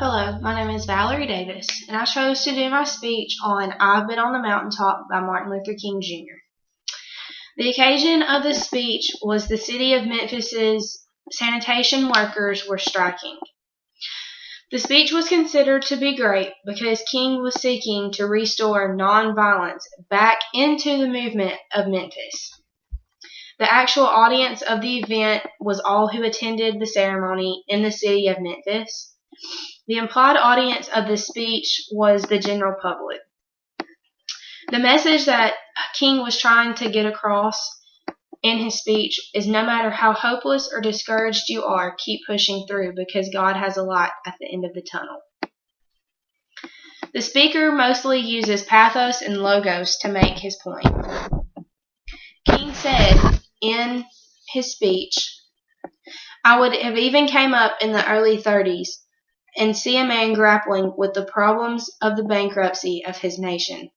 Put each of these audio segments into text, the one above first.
Hello, my name is Valerie Davis, and I chose to do my speech on I've Been on the Mountaintop by Martin Luther King Jr. The occasion of the speech was the city of Memphis's sanitation workers were striking. The speech was considered to be great because King was seeking to restore nonviolence back into the movement of Memphis. The actual audience of the event was all who attended the ceremony in the city of Memphis. The implied audience of the speech was the general public. The message that King was trying to get across in his speech is no matter how hopeless or discouraged you are, keep pushing through because God has a light at the end of the tunnel. The speaker mostly uses pathos and logos to make his point. King said in his speech, I would have even came up in the early 30s and see a man grappling with the problems of the bankruptcy of his nation,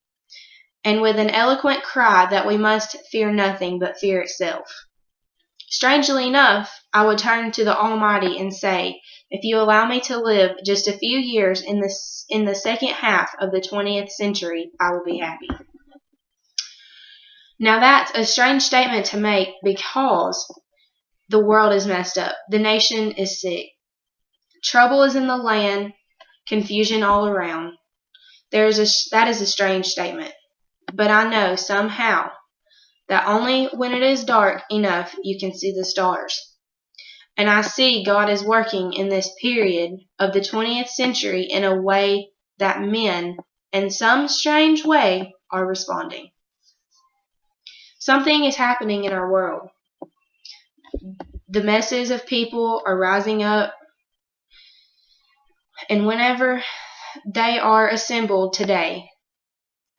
and with an eloquent cry that we must fear nothing but fear itself. Strangely enough, I would turn to the Almighty and say, if you allow me to live just a few years in the second half of the 20th century, I will be happy. Now that's a strange statement to make because the world is messed up. The nation is sick. Trouble is in the land, confusion all around. That is a strange statement. But I know somehow that only when it is dark enough you can see the stars. And I see God is working in this period of the 20th century in a way that men, in some strange way, are responding. Something is happening in our world. The masses of people are rising up. And whenever they are assembled today,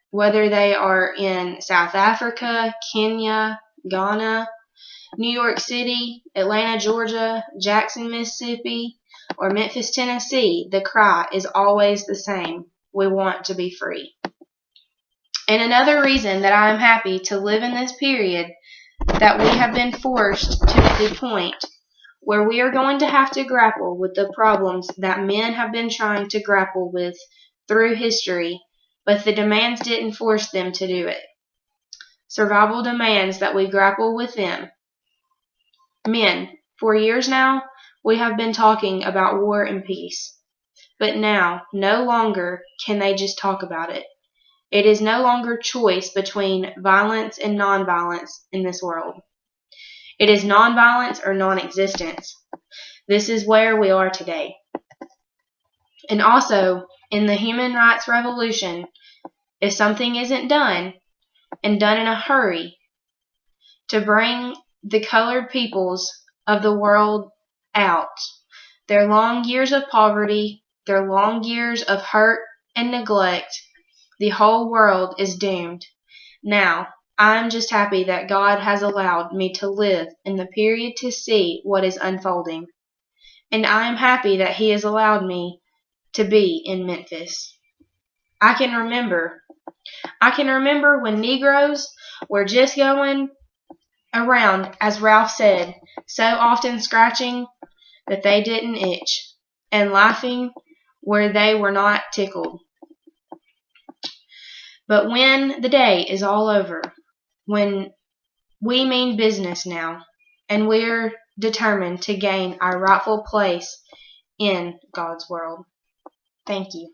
whether they are in South Africa, Kenya, Ghana, New York City, Atlanta, Georgia, Jackson, Mississippi, or Memphis, Tennessee, the cry is always the same. We want to be free. And another reason that I am happy to live in this period that we have been forced to the point where we are going to have to grapple with the problems that men have been trying to grapple with through history, but the demands didn't force them to do it. Survival demands that we grapple with them. Men, for years now, we have been talking about war and peace, but now, no longer can they just talk about it. It is no longer choice between violence and nonviolence in this world. It is nonviolence or non-existence. This is where we are today. And also, in the human rights revolution, if something isn't done, and done in a hurry, to bring the colored peoples of the world out, their long years of poverty, their long years of hurt and neglect, the whole world is doomed. Now, I'm just happy that God has allowed me to live in the period to see what is unfolding. And I am happy that He has allowed me to be in Memphis. I can remember when Negroes were just going around, as Ralph said, so often scratching that they didn't itch, and laughing where they were not tickled. But when the day is all over, when we mean business now, and we're determined to gain our rightful place in God's world. Thank you.